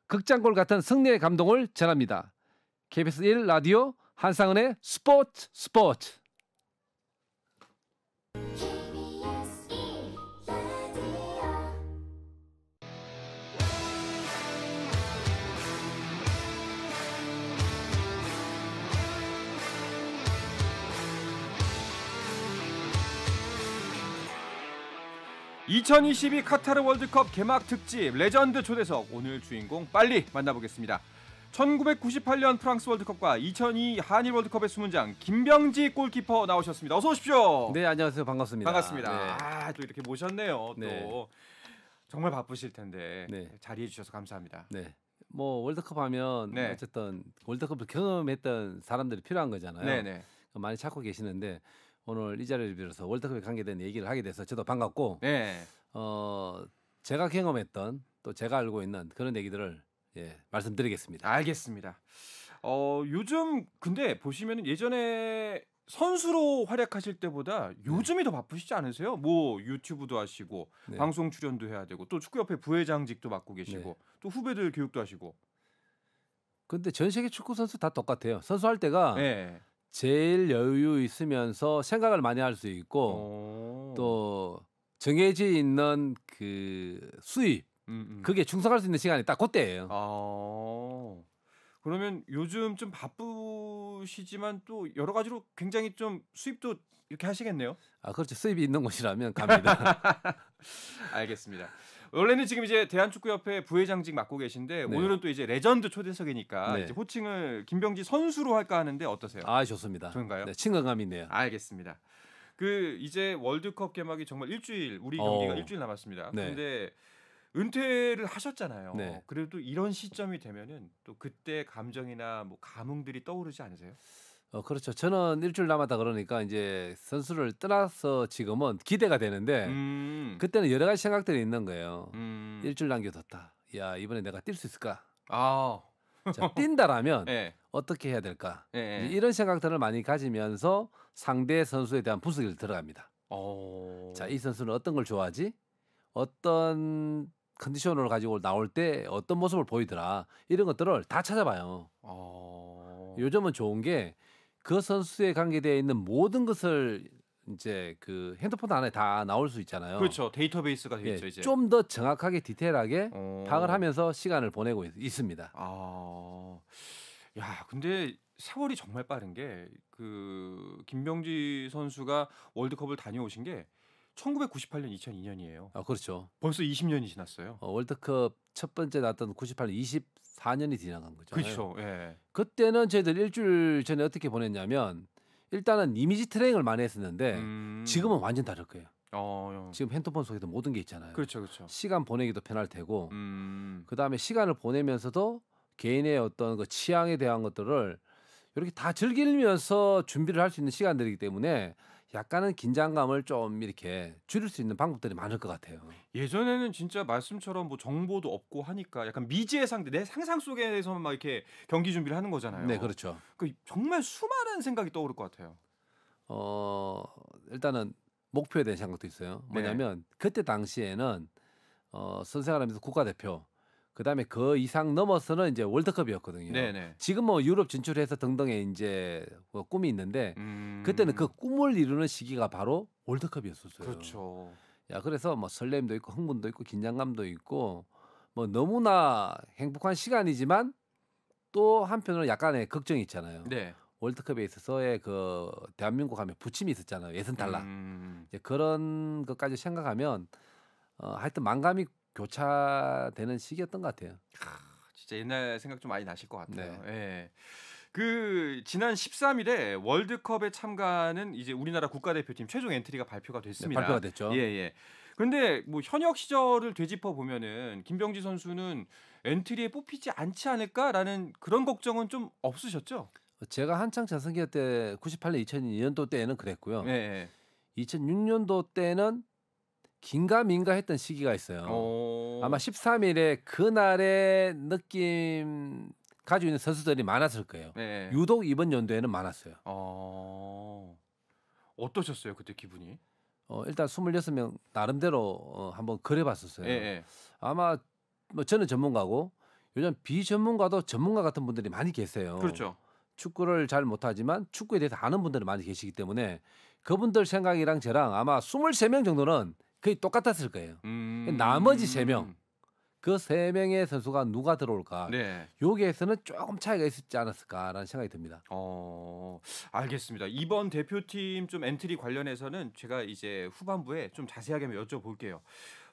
극장골 같은 승리의 감동을 전합니다. KBS 1 라디오 한상은의 스포츠. 2022 카타르 월드컵 개막 특집 레전드 초대석, 오늘 주인공 빨리 만나보겠습니다. 1998년 프랑스 월드컵과 2002 한일 월드컵의 수문장 김병지 골키퍼 나오셨습니다. 어서 오십시오. 네, 안녕하세요. 반갑습니다. 반갑습니다. 네. 또 이렇게 모셨네요. 네. 또 정말 바쁘실 텐데 네. 자리해 주셔서 감사합니다. 네. 뭐 월드컵 하면 네. 어쨌든 월드컵을 경험했던 사람들이 필요한 거잖아요. 네네. 많이 찾고 계시는데 오늘 이 자리를 빌어서 월드컵에 관계된 얘기를 하게 돼서 저도 반갑고, 네. 제가 경험했던 또 제가 알고 있는 그런 얘기들을 말씀드리겠습니다. 알겠습니다. 요즘 근데 보시면 예전에 선수로 활약하실 때보다 요즘이 더 바쁘시지 않으세요? 뭐 유튜브도 하시고 네. 방송 출연도 해야 되고 또 축구협회 부회장직도 맡고 계시고 네. 또 후배들 교육도 하시고. 근데 전 세계 축구 선수 다 똑같아요. 선수할 때가 네. 제일 여유 있으면서 생각을 많이 할 수 있고 또 정해져 있는 그 수입, 그게 충성할 수 있는 시간이 딱 그때예요. 그러면 요즘 좀 바쁘시지만 또 여러 가지로 굉장히 좀 수입도 이렇게 하시겠네요. 그렇죠. 수입이 있는 곳이라면 갑니다. 알겠습니다. 원래는 지금 이제 대한축구협회 부회장직 맡고 계신데 네. 오늘은 또 이제 레전드 초대석이니까 네. 이제 호칭을 김병지 선수로 할까 하는데 어떠세요? 좋습니다. 좋은가요? 네, 친근감이 있네요. 알겠습니다. 이제 월드컵 개막이 정말 우리 경기가 일주일 남았습니다. 네. 근데 은퇴를 하셨잖아요. 네. 그래도 이런 시점이 되면은 또 그때 감정이나 뭐 감흥들이 떠오르지 않으세요? 그렇죠. 저는 일주일 남았다 그러니까 이제 선수를 떠나서 지금은 기대가 되는데 그때는 여러 가지 생각들이 있는 거예요. 일주일 남겨뒀다. 야, 이번에 내가 뛸 수 있을까? 자, 뛴다라면 네. 어떻게 해야 될까? 네. 이런 생각들을 많이 가지면서 상대 선수에 대한 분석이 들어갑니다. 자, 이 선수는 어떤 걸 좋아하지? 어떤 컨디션을 가지고 나올 때 어떤 모습을 보이더라? 이런 것들을 다 찾아봐요. 요즘은 좋은 게 그 선수에 관계되어 있는 모든 것을 이제 그 핸드폰 안에 다 나올 수 있잖아요. 그렇죠. 데이터베이스가 되어 있죠, 이제. 좀 더 정확하게 디테일하게 파악을 하면서 시간을 보내고 있습니다. 야, 근데 세월이 정말 빠른 게 김병지 선수가 월드컵을 다녀오신 게 1998년, 2002년이에요. 그렇죠. 벌써 20년이 지났어요. 월드컵 첫 번째 났던 98년 24년이 지나간 거죠. 그렇죠. 예. 그때는 저희들 일주일 전에 어떻게 보냈냐면 일단은 이미지 트레이닝을 많이 했었는데 지금은 완전 다를 거예요. 지금 핸드폰 속에도 모든 게 있잖아요. 그렇죠, 그렇죠. 시간 보내기도 편할 테고, 그 다음에 시간을 보내면서도 개인의 어떤 그 취향에 대한 것들을 이렇게 다 즐기면서 준비를 할 수 있는 시간들이기 때문에 약간은 긴장감을 좀 이렇게 줄일 수 있는 방법들이 많을 것 같아요. 예전에는 진짜 말씀처럼 뭐 정보도 없고 하니까 약간 미지의 상대, 내 상상 속에서만 막 이렇게 경기 준비를 하는 거잖아요. 네, 그렇죠. 정말 수많은 생각이 떠오를 것 같아요. 일단은 목표에 대한 생각도 있어요. 뭐냐면 그때 당시에는 선생활하면서 국가대표, 그다음에 그 이상 넘어서는 이제 월드컵이었거든요. 네네. 지금 뭐 유럽 진출해서 등등의 이제 꿈이 있는데 그때는 그 꿈을 이루는 시기가 바로 월드컵이었었어요. 그렇죠. 그래서 뭐 설렘도 있고 흥분도 있고 긴장감도 있고 뭐 너무나 행복한 시간이지만 또 한편으로는 약간의 걱정이 있잖아요. 네. 월드컵에 있어서의 그 대한민국 하면 부침이 있었잖아요. 예선 탈락. 이제 그런 것까지 생각하면 하여튼 만감이 교차되는 시기였던 것 같아요. 진짜 옛날 생각 좀 많이 나실 것 같아요. 네. 예. 지난 13일에 월드컵에 참가하는 이제 우리나라 국가대표팀 최종 엔트리가 발표가 됐습니다. 네, 발표가 됐죠. 예. 그런데 뭐 현역 시절을 되짚어 보면은 김병지 선수는 엔트리에 뽑히지 않지 않을까라는 그런 걱정은 좀 없으셨죠? 제가 한창 전성기 때 98년, 2002년도 때는 그랬고요. 네. 2006년도 때는 긴가민가 했던 시기가 있어요. 아마 13일에 그날의 느낌 가지고 있는 선수들이 많았을 거예요. 네. 유독 이번 연도에는 많았어요. 어떠셨어요 그때 기분이? 일단 26명 나름대로 한번 그려봤었어요. 네. 아마 뭐 저는 전문가고 요즘 비전문가도 전문가 같은 분들이 많이 계세요. 그렇죠. 축구를 잘 못하지만 축구에 대해서 아는 분들이 많이 계시기 때문에 그분들 생각이랑 저랑 아마 23명 정도는 거의 똑같았을 거예요. 나머지 3명, 그 3명의 선수가 누가 들어올까? 네. 여기에서는 조금 차이가 있었지 않았을까라는 생각이 듭니다. 알겠습니다. 이번 대표팀 좀 엔트리 관련해서는 제가 이제 후반부에 좀 자세하게 한번 여쭤볼게요.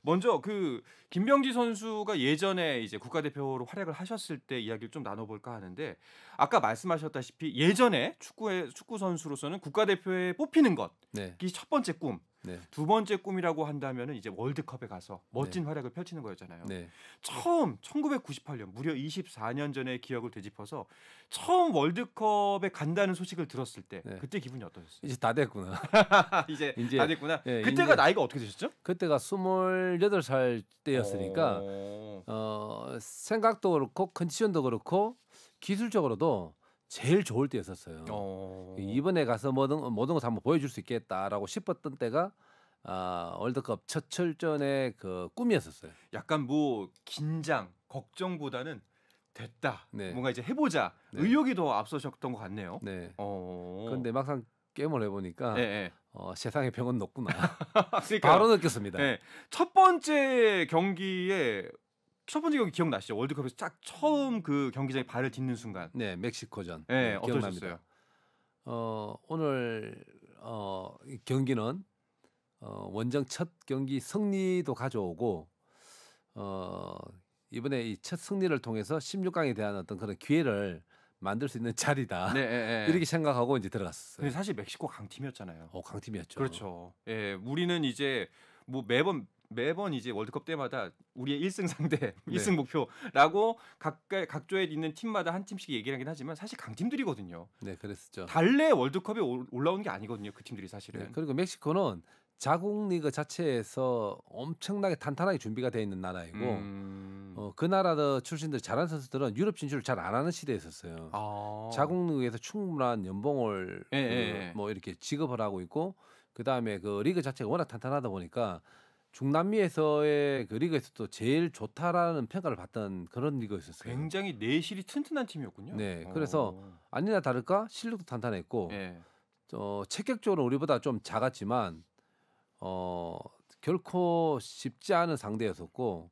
먼저 그 김병지 선수가 예전에 이제 국가대표로 활약을 하셨을 때 이야기를 좀 나눠볼까 하는데 아까 말씀하셨다시피 예전에 축구 선수로서는 국가대표에 뽑히는 것, 네. 이게 첫 번째 꿈. 네. 두 번째 꿈이라고 한다면은 이제 월드컵에 가서 멋진 활약을 펼치는 거였잖아요. 네. 처음 1998년 무려 24년 전의 기억을 되짚어서 처음 월드컵에 간다는 소식을 들었을 때 네. 그때 기분이 어떠셨어요? 이제 다 됐구나. 이제 이제 다 됐구나. 예, 그때가 이제 나이가 어떻게 되셨죠? 그때가 28살 때였으니까 생각도 그렇고 컨디션도 그렇고 기술적으로도 제일 좋을 때였었어요. 이번에 가서 모든 걸 한번 보여줄 수 있겠다라고 싶었던 때가 월드컵 첫 출전의 그 꿈이었었어요. 약간 뭐 긴장, 걱정보다는 됐다. 네. 뭔가 이제 해보자. 네. 의욕이 더 앞서셨던 것 같네요. 네. 어. 그런데 막상 게임을 해보니까 네. 세상의 병은 높구나. 그러니까요. 바로 느꼈습니다. 네. 첫 번째 경기 기억나시죠? 월드컵에서 딱 처음 그 경기장에 발을 딛는 순간. 네, 멕시코전. 네, 기억납니다. 어떠셨어요? 오늘 이 경기는 원정 첫 경기 승리도 가져오고 이번에 이 첫 승리를 통해서 16강에 대한 어떤 그런 기회를 만들 수 있는 자리다. 네. 이렇게 생각하고 이제 들어갔어요. 근데 사실 멕시코 강팀이었잖아요. 강팀이었죠. 그렇죠. 예, 우리는 이제 뭐 매번 이제 월드컵 때마다 우리의 1승 상대, 1승 목표라고 각조에 있는 팀마다 한 팀씩 얘기하긴 하지만 사실 강팀들이거든요. 네, 그랬었죠. 달래 월드컵에 올라오는 게 아니거든요. 그 팀들이 사실은. 네, 그리고 멕시코는 자국 리그 자체에서 엄청나게 탄탄하게 준비가 되어 있는 나라이고 그 나라 출신들 잘하는 선수들은 유럽 진출을 잘 안 하는 시대였었어요. 자국 리그에서 충분한 연봉을 뭐 이렇게 지급을 하고 있고 그 다음에 그 리그 자체가 워낙 탄탄하다 보니까 중남미에서의 그 리그에서도 제일 좋다라는 평가를 받던 그런 리그였었어요. 굉장히 내실이 튼튼한 팀이었군요. 네, 그래서 아니나 다를까 실력도 탄탄했고 체격적으로 우리보다 좀 작았지만 결코 쉽지 않은 상대였었고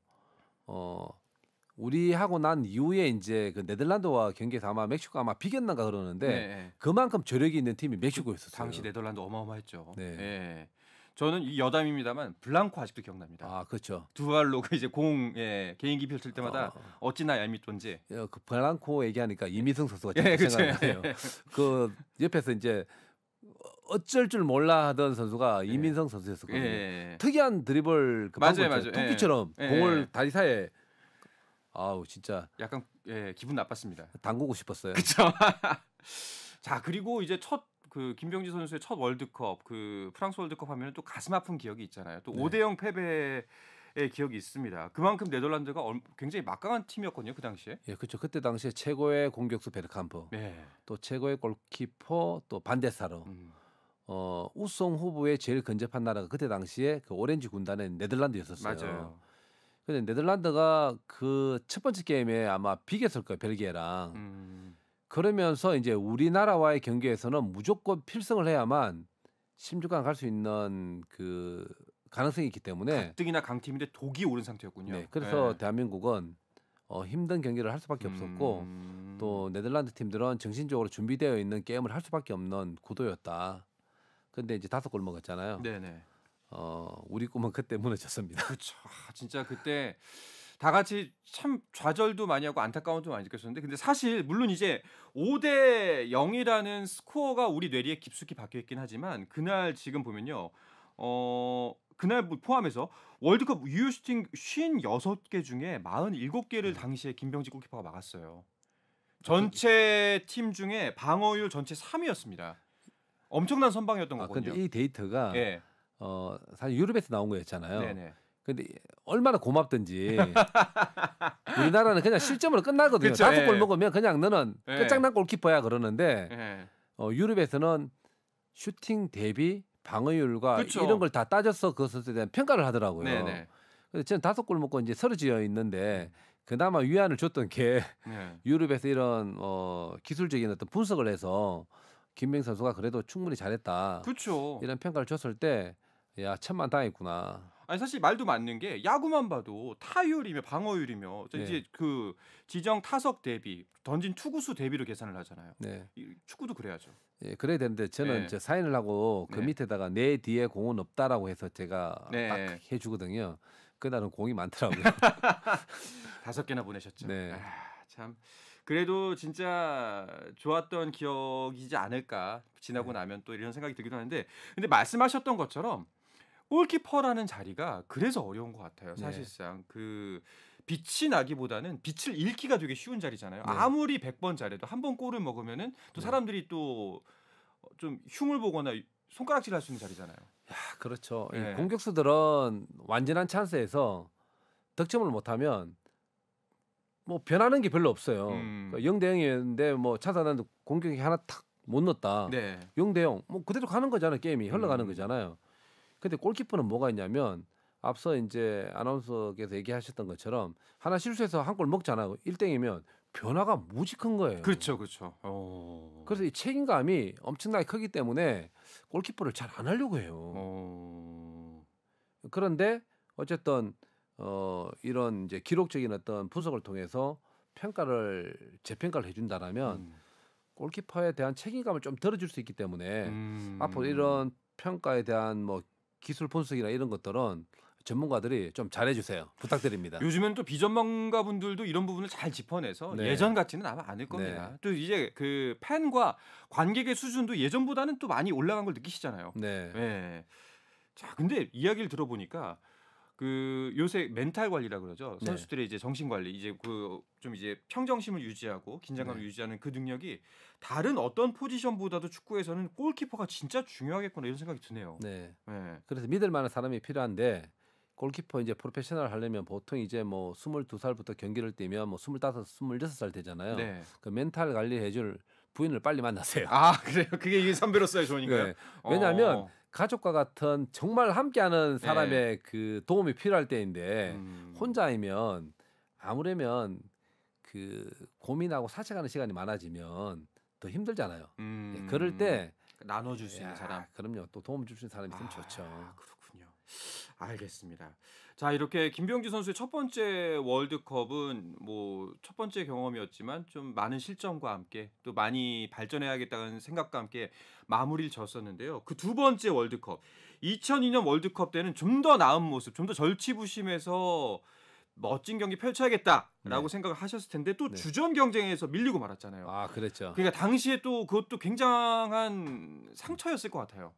우리하고 난 이후에 이제 그 네덜란드와 경기에서 아마 멕시코가 아마 비겼는가 그러는데 그만큼 저력이 있는 팀이 멕시코였었어요. 당시 네덜란드 어마어마했죠. 네. 저는 이 여담입니다만 블랑코 아직도 기억납니다. 그렇죠. 두 발로 이제 개인기 펼칠 때마다 어찌나 얄밉던지. 그 블랑코 얘기하니까 이민성 선수가 생각나요. 그 옆에서 이제 어쩔 줄 몰라 하던 선수가 이민성 선수였었거든요. 특이한 드리블 맞아요. 토끼처럼 공을 다리 사이에 진짜 약간 기분 나빴습니다. 담그고 싶었어요. 그렇죠. 자, 그리고 이제 그 김병지 선수의 첫 월드컵, 그 프랑스 월드컵 하면 또 가슴 아픈 기억이 있잖아요. 또 5대0 패배의 기억이 있습니다. 그만큼 네덜란드가 굉장히 막강한 팀이었거든요, 그 당시에. 예, 그렇죠. 그때 당시에 최고의 공격수 베르캄프, 또 최고의 골키퍼 또 반데사로, 우승 후보에 제일 근접한 나라가 그때 당시에 그 오렌지 군단의 네덜란드였었어요. 맞아요. 근데 네덜란드가 그 첫 번째 게임에 아마 비겼을 거예요, 벨기에랑. 그러면서 이제 우리나라와의 경기에서는 무조건 필승을 해야만 16강 갈 수 있는 그 가능성이 있기 때문에 가뜩이나 강팀인데 독이 오른 상태였군요. 네, 그래서 대한민국은 힘든 경기를 할 수밖에 없었고 또 네덜란드 팀들은 정신적으로 준비되어 있는 게임을 할 수밖에 없는 구도였다. 근데 이제 5골 먹었잖아요. 네네. 우리 꿈은 그때 무너졌습니다. 그렇죠. 진짜 그때 다 같이 참 좌절도 많이 하고 안타까움도 많이 느꼈었는데 근데 사실 물론 이제 5대 0이라는 스코어가 우리 뇌리에 깊숙이 박혀 있긴 하지만 그날 지금 보면요. 그날 포함해서 월드컵 유효 슈팅 56개 중에 47개를 당시에 김병지 골키퍼가 막았어요. 전체 팀 중에 방어율 전체 3위였습니다. 엄청난 선방이었던 거거든요. 근데 이 데이터가 사실 유럽에서 나온 거였잖아요. 네네. 근데 얼마나 고맙든지 우리나라는 그냥 실점으로 끝나거든요. 그쵸, 5골 먹으면 그냥 너는 끝장난 골키퍼야 그러는데 유럽에서는 슈팅 대비 방어율과 이런 걸 다 따져서 그 선수에 대한 평가를 하더라고요. 근데 저는 5골 먹고 이제 쓰러져 있는데 그나마 위안을 줬던 게 네. 유럽에서 이런 기술적인 어떤 분석을 해서 김병지 선수가 그래도 충분히 잘했다. 그렇죠. 이런 평가를 줬을 때 야, 천만다행이구나. 아니 사실 말도 맞는 게 야구만 봐도 타율이며 방어율이며 네. 이제 그 지정 타석 대비 던진 투구수 대비로 계산을 하잖아요. 네. 축구도 그래야죠. 예, 그래야 되는데 저는 네. 저 사인을 하고 그 네. 밑에다가 내 뒤에 공은 없다라고 해서 제가 네. 딱 해주거든요. 그날은 공이 많더라고요. 5개나 보내셨죠. 네. 참 그래도 진짜 좋았던 기억이지 않을까. 지나고 네. 나면 또 이런 생각이 들기도 하는데, 근데 말씀하셨던 것처럼 골키퍼라는 자리가 그래서 어려운 것 같아요. 네. 사실상 그 빛이 나기보다는 빛을 잃기가 되게 쉬운 자리잖아요. 네. 아무리 100번 잘해도 한 번 골을 먹으면은 또 네. 사람들이 또 좀 흉을 보거나 손가락질 할 수 있는 자리잖아요. 야, 그렇죠. 이 네. 공격수들은 완전한 찬스에서 득점을 못하면 뭐 변하는 게 별로 없어요. 0대 0이었는데 뭐 찬스 하나 공격이 하나 탁 못 넣었다. 네. 0대 0. 뭐 그대로 가는 거잖아요. 게임이 흘러가는 음. 거잖아요. 근데 골키퍼는 뭐가 있냐면 앞서 이제 아나운서께서 얘기하셨던 것처럼 하나 실수해서 한 골 먹잖아요. 1대0이면 변화가 무지 큰 거예요. 그렇죠, 그렇죠. 그래서 이 책임감이 엄청나게 크기 때문에 골키퍼를 잘 안 하려고 해요. 그런데 어쨌든 이런 이제 기록적인 어떤 분석을 통해서 재평가를 해준다라면 골키퍼에 대한 책임감을 좀 덜어줄 수 있기 때문에 앞으로 이런 평가에 대한 뭐 기술 분석이나 이런 것들은 전문가들이 좀 잘해주세요. 부탁드립니다. 요즘엔 또 비전문가 분들도 이런 부분을 잘 짚어내서 네. 예전 같지는 아마 않을 겁니다. 네. 또 이제 그 팬과 관객의 수준도 예전보다는 또 많이 올라간 걸 느끼시잖아요. 네. 네. 자, 근데 이야기를 들어보니까 그 요새 멘탈 관리라 그러죠. 네. 선수들의 이제 정신 관리, 이제 그 좀 이제 평정심을 유지하고 긴장감을 네. 유지하는 그 능력이 다른 어떤 포지션보다도 축구에서는 골키퍼가 진짜 중요하겠구나 이런 생각이 드네요. 네. 네. 그래서 믿을 만한 사람이 필요한데 골키퍼 이제 프로페셔널 하려면 보통 이제 뭐 22살부터 경기를 뛰면 뭐 25, 26살 되잖아요. 네. 그 멘탈 관리해줄 부인을 빨리 만나세요. 아, 그래요. 그게 이게 선배로서의 조언인가요? 네. 왜냐하면 어. 가족과 같은 정말 함께하는 사람의 그 도움이 필요할 때인데 혼자이면 아무래면 그 고민하고 사색하는 시간이 많아지면 더 힘들잖아요. 예, 그럴 때 나눠줄 수 있는 사람. 그럼요. 또 도움 줄 수 있는 사람이 있으면 좋죠. 그렇군요. 알겠습니다. 자, 이렇게 김병지 선수의 첫 번째 월드컵은 뭐 첫 번째 경험이었지만 좀 많은 실점과 함께 또 많이 발전해야겠다는 생각과 함께 마무리를 졌었는데요. 그 두 번째 월드컵 2002년 월드컵 때는 좀 더 나은 모습, 좀 더 절치부심해서 멋진 경기 펼쳐야겠다라고 네. 생각을 하셨을 텐데 또 네. 주전 경쟁에서 밀리고 말았잖아요. 아, 그랬죠. 그러니까 당시에 또 그것도 굉장한 상처였을 것 같아요.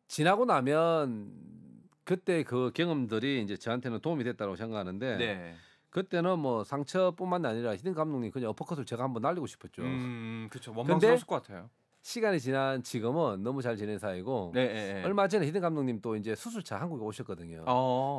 지나고 나면 그때 그 경험들이 이제 저한테는 도움이 됐다고 생각하는데 네. 그때는 뭐 상처뿐만 아니라 히든 감독님 그냥 어퍼컷을 제가 한번 날리고 싶었죠. 그렇죠. 원망스러웠을 것 같아요. 시간이 지난 지금은 너무 잘 지낸 사이고 네, 네. 얼마 전에 히든 감독님 또 이제 수술차 한국에 오셨거든요.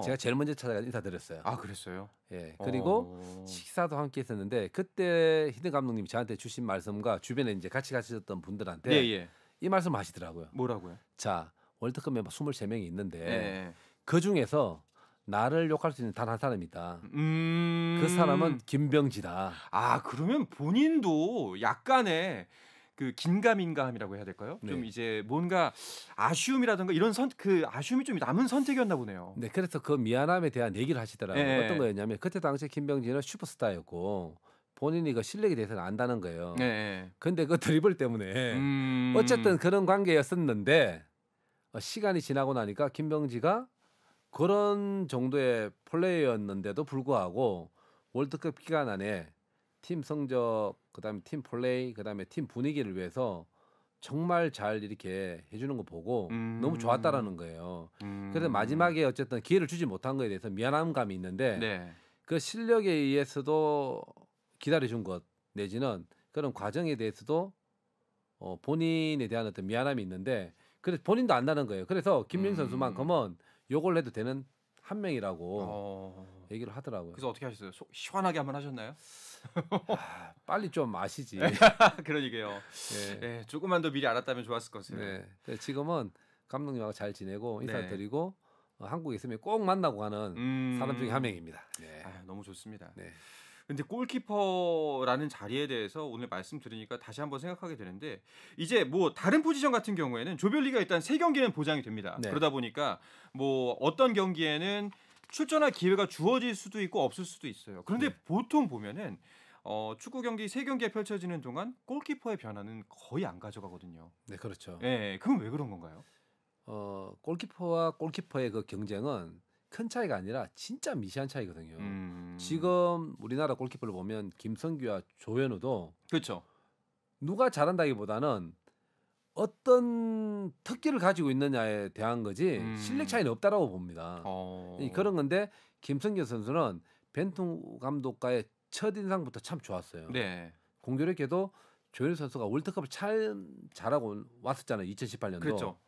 제가 제일 먼저 찾아가 인사드렸어요. 아, 그랬어요? 예. 그리고 식사도 함께 했었는데 그때 히든 감독님이 저한테 주신 말씀과 주변에 이제 같이 가셨던 분들한테 예. 이 말씀 하시더라고요. 뭐라고요? 자, 월드컵 멤버 23명이 있는데 네. 그 중에서 나를 욕할 수 있는 단 한 사람이 있다. 그 그 사람은 김병지다. 아, 그러면 본인도 약간의 그 긴가민가함이라고 해야 될까요? 네. 좀 이제 뭔가 아쉬움이라든가 이런 그 아쉬움이 좀 남은 선택이었나 보네요. 네, 그래서 그 미안함에 대한 얘기를 하시더라고요. 네. 어떤 거였냐면 그때 당시에 김병지는 슈퍼스타였고 본인이 그 실력에 대해서는 안다는 거예요. 네. 근데 그 드리블 때문에 어쨌든 그런 관계였었는데 시간이 지나고 나니까 김병지가 그런 정도의 플레이였는데도 불구하고 월드컵 기간 안에 팀 성적, 그다음에 팀 플레이, 그다음에 팀 분위기를 위해서 정말 잘 이렇게 해주는 거 보고 너무 좋았다라는 거예요. 그래서 마지막에 어쨌든 기회를 주지 못한 거에 대해서 미안한 감이 있는데 네. 그 실력에 의해서도 기다려준 것 내지는 그런 과정에 대해서도 본인에 대한 어떤 미안함이 있는데 그래서 본인도 안다는 거예요. 그래서 김민수 선수만큼은 욕을 해도 되는 한 명이라고 얘기를 하더라고요. 그래서 어떻게 하셨어요? 시원하게 한번 하셨나요? 빨리 좀 아시지. 그러니까요. 네. 네, 조금만 더 미리 알았다면 좋았을 것 같아요. 네. 지금은 감독님하고 잘 지내고 인사드리고 한국에 있으면 꼭 만나고 가는 사람 중에 한 명입니다. 네. 너무 좋습니다. 네. 근데 골키퍼라는 자리에 대해서 오늘 말씀 들으니까 다시 한번 생각하게 되는데 이제 뭐 다른 포지션 같은 경우에는 조별리가 일단 3경기는 보장이 됩니다. 네. 그러다 보니까 뭐 어떤 경기에는 출전할 기회가 주어질 수도 있고 없을 수도 있어요. 그런데 보통 보면은 축구 경기 3경기에 펼쳐지는 동안 골키퍼의 변화는 거의 안 가져가거든요. 네, 그렇죠. 네, 그건 왜 그런 건가요? 골키퍼와 골키퍼의 그 경쟁은 큰 차이가 아니라 진짜 미세한 차이거든요. 지금 우리나라 골키퍼를 보면 김성규와 조현우도 그렇죠. 누가 잘한다기보다는 어떤 특기를 가지고 있느냐에 대한 거지 실력 차이는 없다라고 봅니다. 그런 건데 김성규 선수는 벤투 감독과의 첫인상부터 참 좋았어요. 네. 공교롭게도 조현우 선수가 월드컵을 참 잘하고 왔었잖아요. 2018년도. 그렇죠.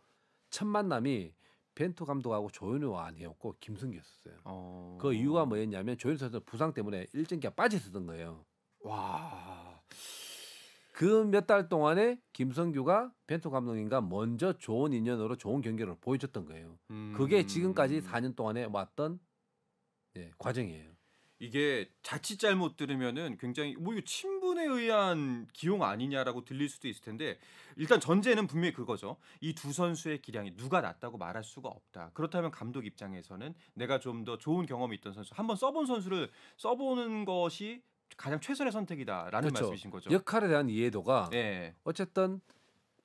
첫 만남이 벤투 감독하고 조현우가 아니었고 김승규였어요. 그 이유가 뭐였냐면 조현우 선수 부상 때문에 일정기가 빠졌었던 거예요. 와. 그 몇 달 동안에 김성규가 벤투 감독님과 먼저 좋은 인연으로 좋은 경기를 보여줬던 거예요. 그게 지금까지 4년 동안에 왔던 과정이에요. 이게 자칫 잘못 들으면은 굉장히 뭐 이거 친분에 의한 기용 아니냐라고 들릴 수도 있을 텐데 일단 전제는 분명히 그거죠. 이 두 선수의 기량이 누가 낫다고 말할 수가 없다. 그렇다면 감독 입장에서는 내가 좀 더 좋은 경험이 있던 선수, 한번 써본 선수를 써보는 것이 가장 최선의 선택이다라는 그렇죠. 말씀이신 거죠. 역할에 대한 이해도가 어쨌든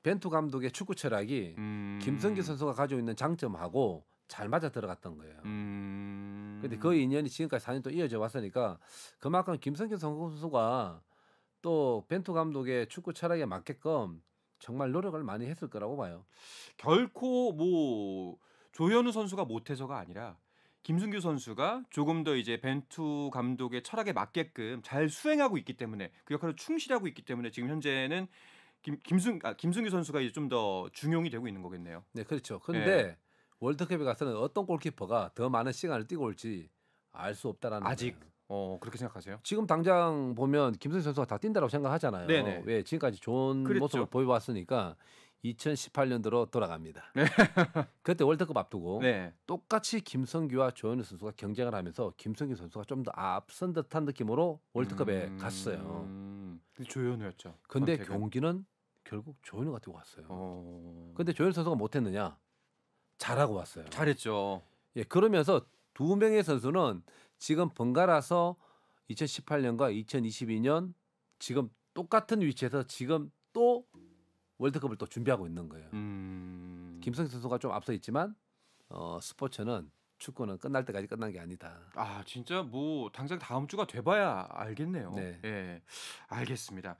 벤투 감독의 축구 철학이 김성규 선수가 가지고 있는 장점하고 잘 맞아 들어갔던 거예요. 근데 그 인연이 지금까지 4년 또 이어져 왔으니까 그만큼 김성규 선수가 또 벤투 감독의 축구 철학에 맞게끔 정말 노력을 많이 했을 거라고 봐요. 결코 뭐 조현우 선수가 못해서가 아니라 김승규 선수가 조금 더 이제 벤투 감독의 철학에 맞게끔 잘 수행하고 있기 때문에 그 역할을 충실하고 있기 때문에 지금 현재는 김승규 선수가 이제 좀 더 중용이 되고 있는 거겠네요. 네, 그렇죠. 근데 월드컵에 가서는 어떤 골키퍼가 더 많은 시간을 뛰고 올지 알 수 없다라는 아직 거예요. 그렇게 생각하세요? 지금 당장 보면 김승규 선수가 다 뛴다고 생각하잖아요. 네네. 왜 지금까지 좋은 그랬죠. 모습을 보여왔으니까 2018년도로 돌아갑니다. 그때 월드컵 앞두고 똑같이 김성규와 조현우 선수가 경쟁을 하면서 김성규 선수가 좀 더 앞선 듯한 느낌으로 월드컵에 갔어요. 근데 조현우였죠. 근데 선택은. 경기는 결국 조현우가 뛰고 왔어요. 근데 조현우 선수가 못했느냐? 잘하고 왔어요. 잘했죠. 예, 그러면서 두 명의 선수는 지금 번갈아서 2018년과 2022년 지금 똑같은 위치에서 지금 또 월드컵을 또 준비하고 있는 거예요. 김성규 선수가 좀 앞서 있지만 스포츠는 축구는 끝날 때까지 끝난 게 아니다. 아 진짜 뭐 당장 다음 주가 돼봐야 알겠네요. 네. 예, 알겠습니다.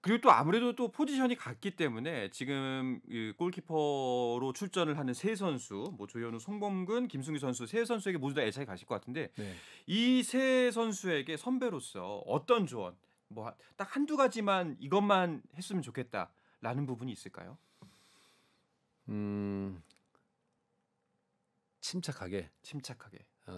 그리고 또 아무래도 또 포지션이 같기 때문에 지금 그 골키퍼로 출전을 하는 세 선수, 뭐 조현우, 송범근, 김승규 선수 세 선수에게 모두 다 애착이 가실 것 같은데 이 세 선수에게 선배로서 어떤 조언, 뭐 딱 한두 가지만 이것만 했으면 좋겠다라는 부분이 있을까요? 침착하게,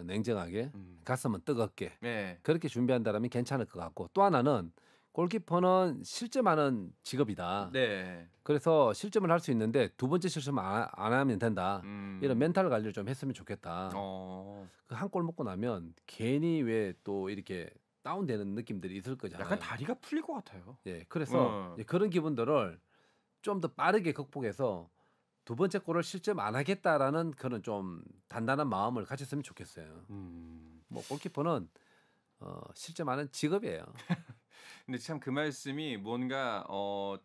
냉정하게, 음. 가슴은 뜨겁게 네. 그렇게 준비한다면 괜찮을 것 같고 또 하나는 골키퍼는 실점하는 직업이다. 네. 그래서 실점을 할 수 있는데 두 번째 실수만 안 하면 된다. 이런 멘탈 관리를 좀 했으면 좋겠다. 그 한 골 먹고 나면 괜히 왜 또 이렇게 다운되는 느낌들이 있을 거잖아요. 약간 다리가 풀릴 것 같아요. 예, 그래서 그런 기분들을 좀 더 빠르게 극복해서 두 번째 골을 실점 안 하겠다라는 그런 좀 단단한 마음을 가졌으면 좋겠어요. 뭐 골키퍼는 실점하는 직업이에요. 근데 참 그 말씀이 뭔가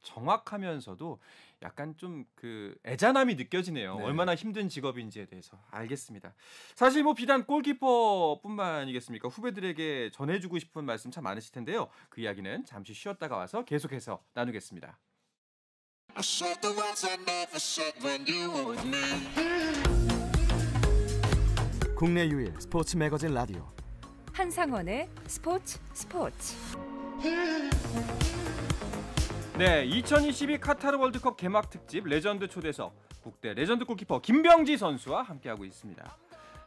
정확하면서도 약간 좀 그 애잔함이 느껴지네요. 네. 얼마나 힘든 직업인지에 대해서 알겠습니다. 사실 뭐 비단 골키퍼뿐만 아니겠습니까? 후배들에게 전해주고 싶은 말씀 참 많으실 텐데요. 그 이야기는 잠시 쉬었다가 와서 계속해서 나누겠습니다. I said the words I never said when you were with me. 국내 유일 스포츠 매거진 라디오 한상원의 스포츠. 네, 2022 카타르 월드컵 개막 특집 레전드 초대석 국대 레전드 골키퍼 김병지 선수와 함께하고 있습니다.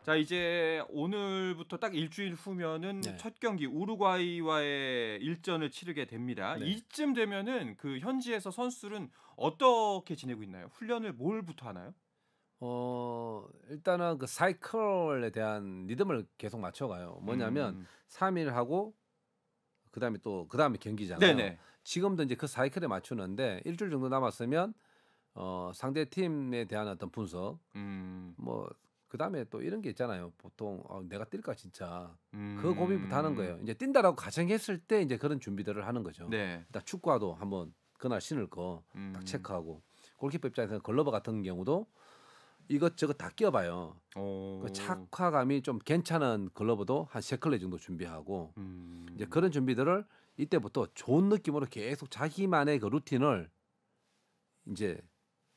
자, 이제 오늘부터 딱 일주일 후면은 첫 경기 우루과이와의 일전을 치르게 됩니다. 이쯤 되면은 그 현지에서 선수들은 어떻게 지내고 있나요? 훈련을 뭘부터 하나요? 일단은 그 사이클에 대한 리듬을 계속 맞춰가요. 뭐냐면 3일 하고 그다음에 경기잖아요. 네네. 지금도 이제 그 사이클에 맞추는데 일주일 정도 남았으면 상대 팀에 대한 어떤 분석, 뭐 그다음에 또 이런 게 있잖아요. 보통 내가 뛸까 진짜 그 고민부터 하는 거예요. 이제 뛴다라고 가정했을 때 이제 그런 준비들을 하는 거죠. 네. 일단 축구화도 한번 그날 신을 거 딱 체크하고 골키퍼 입장에서는 글러브 같은 경우도 이것저것 다 끼워봐요. 그 착화감이 좀 괜찮은 글러브도 한 3컬레 정도 준비하고 이제 그런 준비들을 이때부터 좋은 느낌으로 계속 자기만의 그 루틴을 이제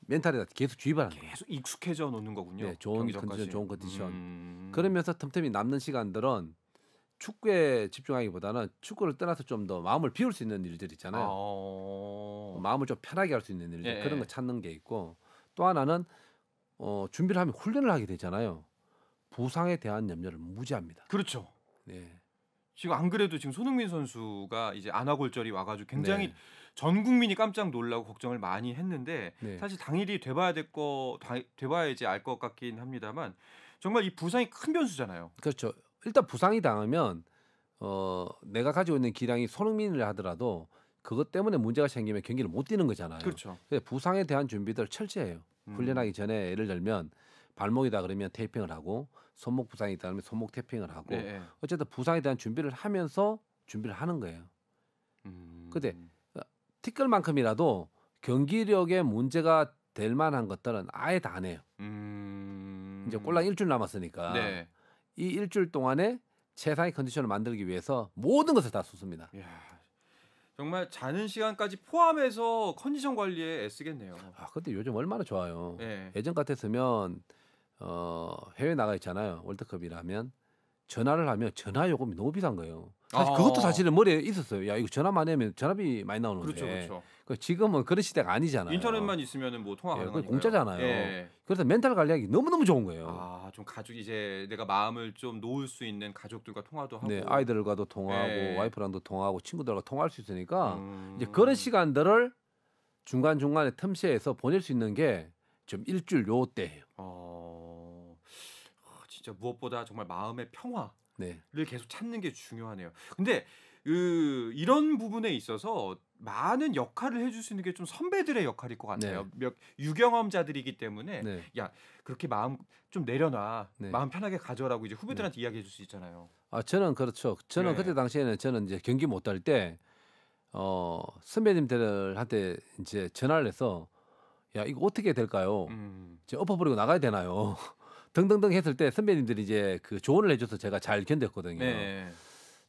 멘탈에다 계속 주입하는 거예요. 계속 익숙해져 놓는 거군요. 네, 좋은 경기 컨디션, 전까지. 좋은 컨디션. 그러면서 틈틈이 남는 시간들은 축구에 집중하기보다는 축구를 떠나서 좀 더 마음을 비울 수 있는 일들 있잖아요. 마음을 좀 편하게 할 수 있는 일들 예, 그런 예. 거 찾는 게 있고 또 하나는 준비를 하면 훈련을 하게 되잖아요. 부상에 대한 염려를 무지합니다. 그렇죠. 네. 지금 안 그래도 지금 손흥민 선수가 이제 안아골절이 와가지고 굉장히 네. 전 국민이 깜짝 놀라고 걱정을 많이 했는데 네. 사실 당일이 돼봐야지 알 것 같긴 합니다만 정말 이 부상이 큰 변수잖아요. 그렇죠. 일단 부상이 당하면 내가 가지고 있는 기량이 손흥민을 하더라도 그것 때문에 문제가 생기면 경기를 못 뛰는 거잖아요. 그렇죠. 그래서 부상에 대한 준비들 철저해요. 훈련하기 전에 예를 들면 발목이다 그러면 테이핑을 하고 손목 부상이다 그러면 손목 테이핑을 하고 네. 어쨌든 부상에 대한 준비를 하면서 준비를 하는 거예요. 근데 티끌만큼이라도 경기력에 문제가 될 만한 것들은 아예 다 안 해요. 이제 꼴랑 일주일 남았으니까 네. 이 일주일 동안에 최상의 컨디션을 만들기 위해서 모든 것을 다 쏟습니다. 이야, 정말 자는 시간까지 포함해서 컨디션 관리에 애쓰겠네요. 근데 요즘 얼마나 좋아요. 네. 예전 같았으면 해외 나가 있잖아요. 월드컵이라면 전화를 하면 전화 요금이 너무 비싼 거예요. 사실 그것도 사실은 머리에 있었어요. 야 이거 전화만 하면 전화비 많이 나오는데. 그렇죠, 그렇죠. 지금은 그런 시대가 아니잖아요. 인터넷만 있으면은 뭐 통화 그거 가능하니까요. 공짜잖아요. 예. 그래서 멘탈 관리하기 너무너무 좋은 거예요. 좀 가족 이제 내가 마음을 좀 놓을 수 있는 가족들과 통화도 하고. 네, 아이들과도 통화하고 예. 와이프랑도 통화하고 친구들과 통화할 수 있으니까 이제 음. 그런 시간들을 중간중간에 틈새에서 보낼 수 있는 게 좀 일주일 요 때예요. 진짜 무엇보다 정말 마음의 평화를 네. 계속 찾는 게 중요하네요. 근데 이런 부분에 있어서 많은 역할을 해줄 수 있는 게 좀 선배들의 역할일 것 같아요. 유경험자들이기 때문에 네. 야 그렇게 마음 좀 내려놔, 네. 마음 편하게 가져라고 이제 후배들한테 이야기해줄 수 있잖아요. 저는 그렇죠. 저는 네. 그때 당시에는 저는 이제 경기 못 할 때 선배님들한테 이제 전화를 해서 야 이거 어떻게 될까요? 이제 엎어버리고 나가야 되나요? 등등등 했을 때 선배님들이 이제 그 조언을 해줘서 제가 잘 견뎠거든요. 네.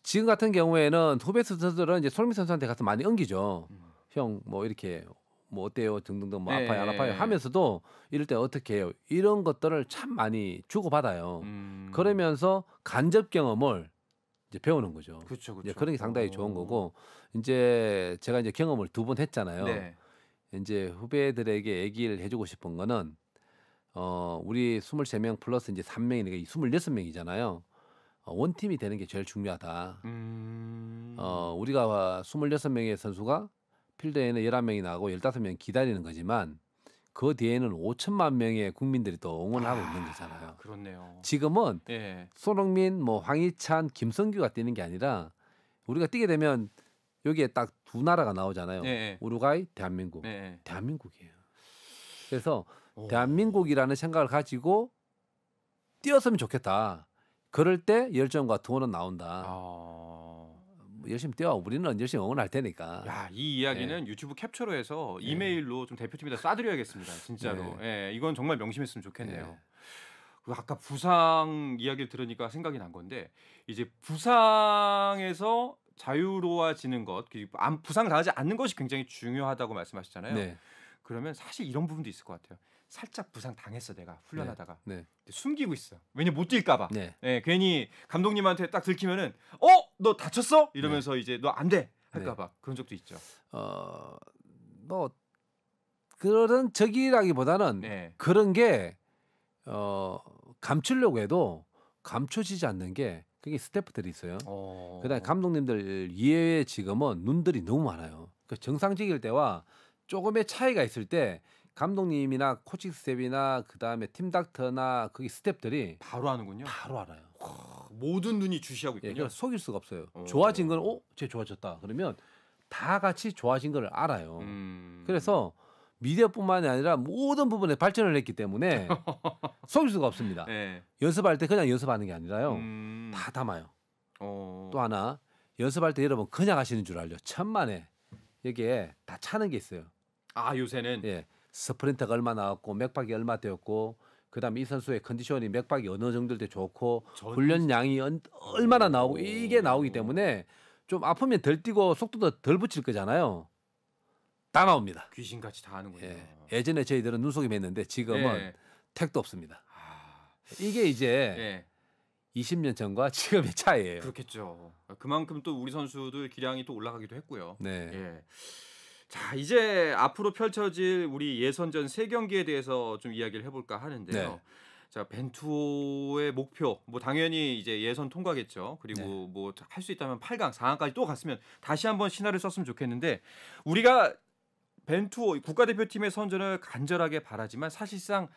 지금 같은 경우에는 후배 선수들은 이제 손흥민 선수한테 가서 많이 엉기죠. 형 뭐 이렇게 뭐 어때요? 등등등 뭐 네. 아파요 안 아파요 하면서도 이럴 때 어떻게 해요? 이런 것들을 참 많이 주고받아요. 그러면서 간접 경험을 이제 배우는 거죠. 그렇죠, 이제 그런 게 상당히 좋은 거고 이제 제가 이제 경험을 2번 했잖아요. 네. 이제 후배들에게 얘기를 해주고 싶은 거는 우리 23명 플러스 이제 3명이니까 26명이잖아요. 원팀이 되는 게 제일 중요하다. 우리가 26명의 선수가 필드에는 11명이 나가고 15명 기다리는 거지만 그 뒤에는 5천만 명의 국민들이 또 응원을 하고 있는 거잖아요. 그렇네요. 지금은 예. 손흥민, 뭐 황희찬, 김성규가 뛰는 게 아니라 우리가 뛰게 되면 여기에 딱 2 나라가 나오잖아요. 네. 우루과이, 대한민국. 네. 대한민국이에요. 그래서 대한민국이라는 생각을 가지고 뛰었으면 좋겠다. 그럴 때 열정과 투혼은 나온다. 열심히 뛰어. 우리는 열심히 응원할 테니까. 야, 이 이야기는 유튜브 캡처로 해서 이메일로 좀 대표팀에다 쏴드려야겠습니다. 진짜로. 예, 이건 정말 명심했으면 좋겠네요. 그리고 아까 부상 이야기를 들으니까 생각이 난 건데 이제 부상에서 자유로워지는 것, 부상을 당하지 않는 것이 굉장히 중요하다고 말씀하셨잖아요. 네. 그러면 사실 이런 부분도 있을 것 같아요. 살짝 부상 당했어 내가 훈련하다가 네. 근데 숨기고 있어. 왜냐 못 뛸까봐. 네. 예, 괜히 감독님한테 딱 들키면은 너 다쳤어? 이러면서 이제 너 안 돼 할까봐 그런 적도 있죠. 뭐 그런 적이라기보다는 네. 그런 게 감추려고 해도 감춰지지 않는 게 그게 스태프들이 있어요. 그다음에 감독님들 이외에 지금은 눈들이 너무 많아요. 그 정상적일 때와 조금의 차이가 있을 때 감독님이나 코칭 스텝이나 그다음에 팀 닥터나 거기 스텝들이 바로 하는군요. 바로 알아요. 모든 눈이 주시하고 예, 있군요. 그래서 속일 수가 없어요. 어. 좋아진 건 쟤 좋아졌다. 그러면 다 같이 좋아진 걸 알아요. 그래서 미디어뿐만이 아니라 모든 부분에 발전을 했기 때문에 속일 수가 없습니다. 네. 연습할 때 그냥 연습하는 게 아니라요. 다 담아요. 어. 또 하나 연습할 때 여러분 그냥 하시는 줄 알죠. 천만에 여기에 다 차는 게 있어요. 아 요새는 예, 스프린터가 얼마 나왔고 맥박이 얼마 되었고 그다음에 이 선수의 컨디션이 맥박이 어느 정도 돼 좋고 훈련량이 얼마나 나오고 이게 나오기 때문에 좀 아프면 덜 뛰고 속도도 덜 붙일 거잖아요. 다 나옵니다. 귀신같이 다 하는군요. 예, 예전에 저희들은 눈속임했는데 지금은 예. 택도 없습니다. 아, 이게 이제 예. 20년 전과 지금의 차이예요. 그렇겠죠. 그만큼 또 우리 선수들 기량이 또 올라가기도 했고요. 네. 예. 자 이제 앞으로 펼쳐질 우리 예선전 3경기에 대해서 좀 이야기를 해볼까 하는데요. 네. 자 벤투호의 목표 뭐 당연히 이제 예선 통과겠죠. 그리고 네. 뭐 할 수 있다면 8강, 4강까지 또 갔으면 다시 한번 신화를 썼으면 좋겠는데 우리가 벤투호 국가대표팀의 선전을 간절하게 바라지만 사실상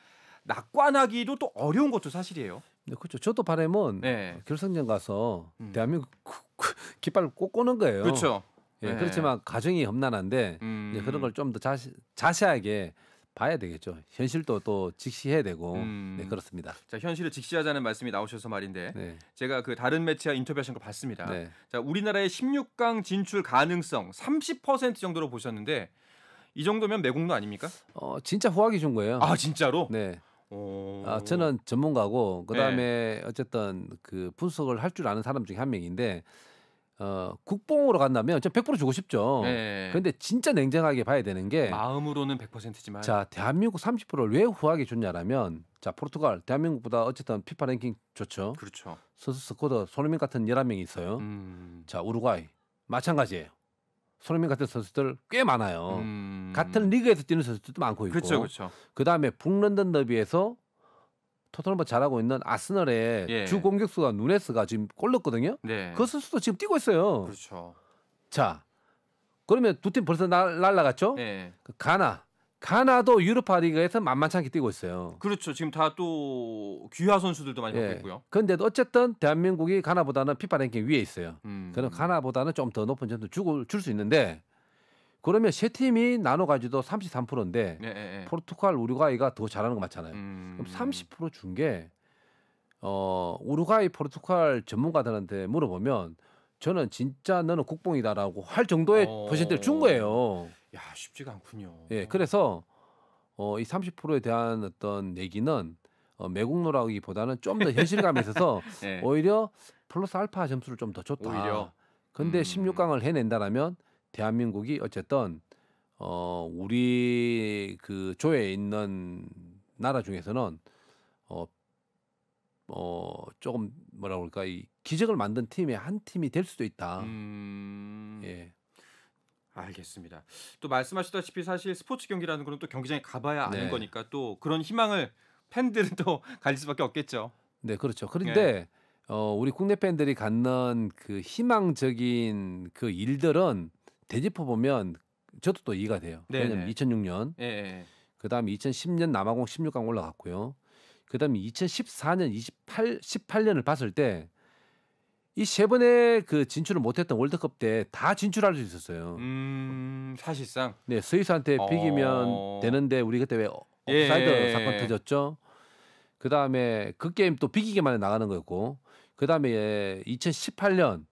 낙관하기도 또 어려운 것도 사실이에요. 네, 그렇죠. 저도 바람은 네. 결승전 가서 대한민국 깃발을 꼭 꼬는 거예요. 그렇죠. 예, 네. 그렇지만 가정이 험난한데 이제 그런 걸 좀 더 자세하게 봐야 되겠죠. 현실도 또 직시해야 되고 네, 그렇습니다. 자 현실을 직시하자는 말씀이 나오셔서 말인데 네. 제가 그 다른 매체와 인터뷰하신 거 봤습니다. 네. 자 우리나라의 16강 진출 가능성 30% 정도로 보셨는데 이 정도면 매국노 아닙니까? 진짜 후하게 준 거예요. 아 진짜로? 네. 오. 저는 전문가고 그다음에 네. 어쨌든 그 분석을 할 줄 아는 사람 중에 한 명인데 국뽕으로 간다면 저 100% 주고 싶죠. 네. 근데 진짜 냉정하게 봐야 되는 게 마음으로는 100%지만 자, 대한민국 30%를 왜 후하게 줬냐라면 자, 포르투갈 대한민국보다 어쨌든 피파 랭킹 좋죠. 그렇죠. 선수 스쿼드 손흥민 같은 11명이 있어요. 자, 우루과이 마찬가지예요. 손흥민 같은 선수들 꽤 많아요. 같은 리그에서 뛰는 선수들도 많고 있고. 그렇죠. 그렇죠. 그다음에 북런던 더비에서 토트넘을 잘하고 있는 아스널의 예. 주 공격수가 누네스가 지금 골 넣었거든요. 네. 그 선수도 지금 뛰고 있어요. 그렇죠. 자, 그러면 두 팀 벌써 날라갔죠? 네. 그 가나도 유로파 리그에서 만만치 않게 뛰고 있어요. 그렇죠. 지금 다 또 귀화 선수들도 많이 받고 있고요. 그런데도 어쨌든 대한민국이 가나보다는 피파 랭킹 위에 있어요. 그럼 가 가나보다는 좀 더 높은 점수 줄 수 있는데 그러면 세 팀이 나눠 가지고 33%인데 네. 포르투갈, 우루과이가 더 잘하는 거 맞잖아요. 그럼 30%준 게 우루과이, 포르투갈 전문가들한테 물어보면 저는 진짜 너는 국뽕이다라고 할 정도의 퍼센트를 준 거예요. 야 쉽지가 않군요. 예, 그래서 이 30%에 대한 어떤 얘기는 매국노라기보다는 좀 더 현실감이 있어서 네. 오히려 플러스 알파 점수를 좀 더 줬다. 오히려. 근데 16강을 해낸다라면 대한민국이 어쨌든 우리 그 조에 있는 나라 중에서는 조금 뭐라 그럴까 이 기적을 만든 팀의 한 팀이 될 수도 있다. 예. 알겠습니다. 또 말씀하셨다시피 사실 스포츠 경기라는 거는 또 경기장에 가봐야 아는 네. 거니까 또 그런 희망을 팬들은 또 가질 수밖에 없겠죠. 네, 그렇죠. 그런데 우리 국내 팬들이 갖는 그 희망적인 그 일들은 되짚어 보면 저도 또 이해가 돼요. 네네. 왜냐면 2006년, 예. 그다음에 2010년 남아공 16강 올라갔고요. 그다음에 2014년, 18년을 봤을 때 이 세 번의 그 진출을 못했던 월드컵 때 다 진출할 수 있었어요. 사실상 네, 스위스한테 비기면 되는데 우리 그때 왜 옵사이드 예. 사건 터졌죠. 그다음에 그 게임 또 비기기만 해 나가는 거였고, 그다음에 2018년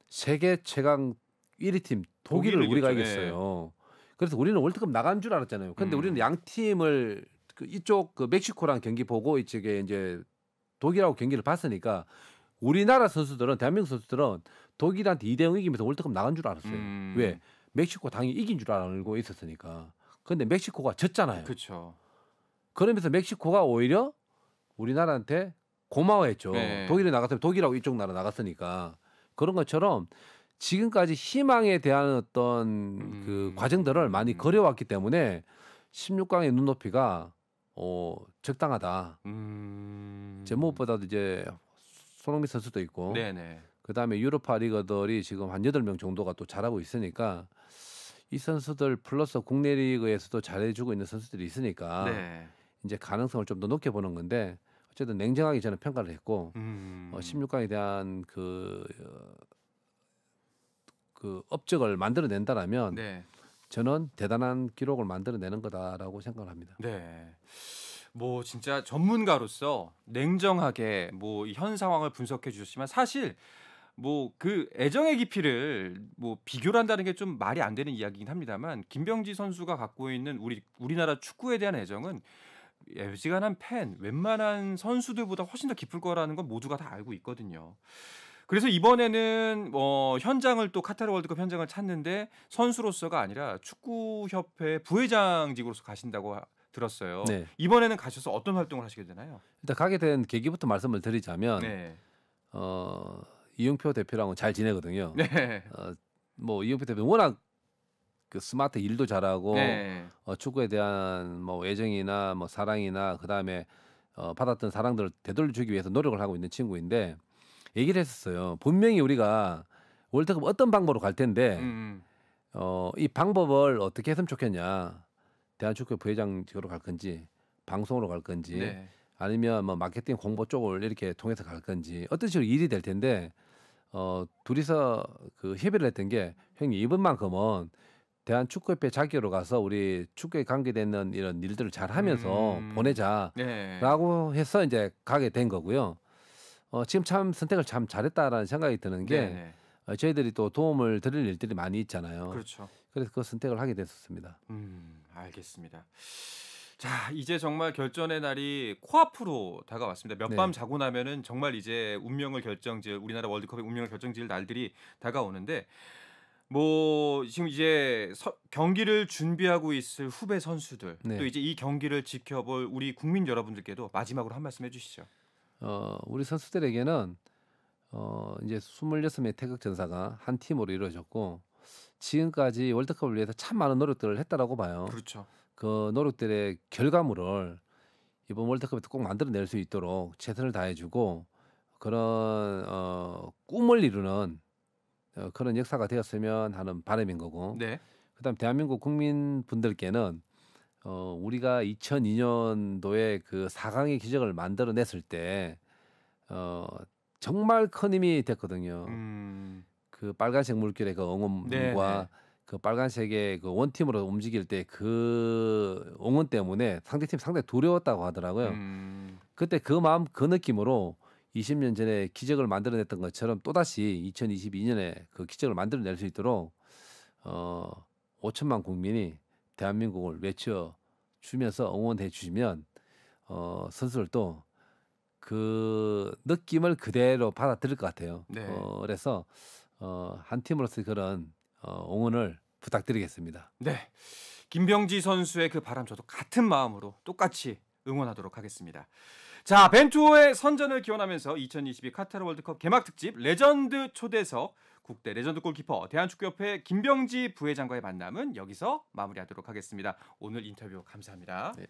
세계 최강 1위 팀 독일을 독일을 우리가 이겼죠. 이겼어요. 그래서 우리는 월드컵 나간 줄 알았잖아요. 근데 우리는 양 팀을 이쪽 그 멕시코랑 경기 보고 이쪽에 이제 독일하고 경기를 봤으니까 우리나라 선수들은 대한민국 선수들은 독일한테 2대0 이기면서 월드컵 나간 줄 알았어요. 왜? 멕시코 당연히 이긴 줄 알고 있었으니까. 근데 멕시코가 졌잖아요. 그렇죠. 그러면서 멕시코가 오히려 우리나라한테 고마워했죠. 네. 독일이 나갔으면 독일하고 이쪽 나라 나갔으니까. 그런 것처럼 지금까지 희망에 대한 어떤 그 과정들을 많이 거려왔기 때문에 16강의 눈높이가 적당하다. 제 무엇보다도 이제 손흥민 선수도 있고, 네네. 그다음에 유로파 리거들이 지금 한 8명 정도가 또 잘하고 있으니까 이 선수들 플러스 국내 리그에서도 잘해주고 있는 선수들이 있으니까 네. 이제 가능성을 좀 더 높게 보는 건데 어쨌든 냉정하게 저는 평가를 했고 16강에 대한 그 업적을 만들어낸다라면 네. 저는 대단한 기록을 만들어내는 거다라고 생각을 합니다. 네. 뭐 진짜 전문가로서 냉정하게 뭐 현 상황을 분석해 주셨지만 사실 뭐 그 애정의 깊이를 뭐 비교를 한다는 게 좀 말이 안 되는 이야기긴 합니다만 김병지 선수가 갖고 있는 우리나라 축구에 대한 애정은 애지간한 팬, 웬만한 선수들보다 훨씬 더 깊을 거라는 건 모두가 다 알고 있거든요. 그래서 이번에는 현장을 또 카타르 월드컵 현장을 찾는데 선수로서가 아니라 축구협회 부회장직으로서 가신다고 들었어요. 네. 이번에는 가셔서 어떤 활동을 하시게 되나요? 일단 가게 된 계기부터 말씀을 드리자면 네. 이용표 대표랑은 잘 지내거든요. 네. 뭐 이용표 대표 워낙 그 스마트 일도 잘하고 네. 축구에 대한 뭐 애정이나 뭐 사랑이나 그다음에 받았던 사랑들을 되돌려주기 위해서 노력을 하고 있는 친구인데 얘기를 했었어요. 분명히 우리가 월드컵 어떤 방법으로 갈 텐데 이 방법을 어떻게 했으면 좋겠냐. 대한축구 부회장직으로 갈 건지 방송으로 갈 건지 네. 아니면 뭐 마케팅 홍보 쪽을 이렇게 통해서 갈 건지 어떤 식으로 일이 될 텐데 둘이서 그 협의를 했던 게 형님 이번만큼은 대한축구협회 자격으로 가서 우리 축구에 관계되는 이런 일들을 잘 하면서 보내자라고 네. 해서 이제 가게 된 거고요. 지금 참 선택을 참 잘했다라는 생각이 드는 게 네. 저희들이 또 도움을 드릴 일들이 많이 있잖아요. 그렇죠. 그래서 그 선택을 하게 됐었습니다. 알겠습니다. 자, 이제 정말 결전의 날이 코앞으로 다가왔습니다. 몇 밤 네. 자고 나면은 정말 이제 운명을 결정질 우리나라 월드컵의 운명을 결정질 날들이 다가오는데 뭐 지금 이제 경기를 준비하고 있을 후배 선수들 네. 또 이제 이 경기를 지켜볼 우리 국민 여러분들께도 마지막으로 한 말씀 해주시죠. 우리 선수들에게는 이제 26명의 태극 전사가 한 팀으로 이루어졌고 지금까지 월드컵을 위해서 참 많은 노력들을 했다라고 봐요. 그렇죠. 그 노력들의 결과물을 이번 월드컵에서 꼭 만들어낼 수 있도록 최선을 다해주고 그런 꿈을 이루는 그런 역사가 되었으면 하는 바람인 거고 네. 그다음 대한민국 국민분들께는 우리가 2002년도에 그 4강의 기적을 만들어냈을 때 정말 큰 힘이 됐거든요. 그 빨간색 물결의 그 응원과 네. 그 빨간색의 그 원팀으로 움직일 때 그 응원 때문에 상대팀 상당히 두려웠다고 하더라고요. 그때 그 마음 그 느낌으로 20년 전에 기적을 만들어냈던 것처럼 또다시 2022년에 그 기적을 만들어낼 수 있도록 5천만 국민이 대한민국을 외쳐주면서 응원해 주시면 선수들도 그 느낌을 그대로 받아들일 것 같아요. 네. 그래서 한 팀으로서 그런 응원을 부탁드리겠습니다. 네. 김병지 선수의 그 바람 저도 같은 마음으로 똑같이 응원하도록 하겠습니다. 자, 벤투호의 선전을 기원하면서 2022 카타르 월드컵 개막 특집 레전드 초대석 국대 레전드 골키퍼 대한축구협회 김병지 부회장과의 만남은 여기서 마무리하도록 하겠습니다. 오늘 인터뷰 감사합니다. 네.